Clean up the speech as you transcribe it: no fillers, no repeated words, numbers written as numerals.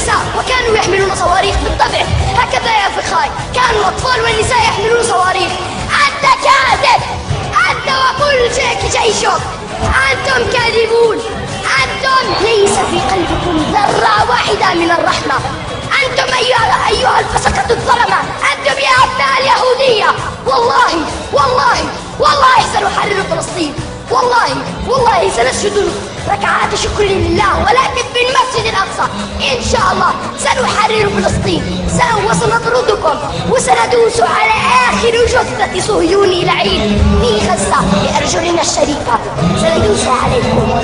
والنساء وكانوا يحملون صواريخ. بالطبع هكذا يا فخاي، كانوا الأطفال والنساء يحملون صواريخ. أنت كاذب، أنت وكل جيشك، أنتم كاذبون. أنتم ليس في قلبكم ذرة واحدة من الرحمة. أنتم أيها الفسقة الظلمة، أنتم يا أبناء اليهودية. والله والله والله سنحرر فلسطين، والله سنسجد ركعات شكر لله، ولكن في المسجد الأقصى إن شاء الله سنحرر فلسطين. وسنطردكم وسندوس على آخر جثة صهيوني لعين في غزة بأرجلنا الشريفة. سندوس عليكم.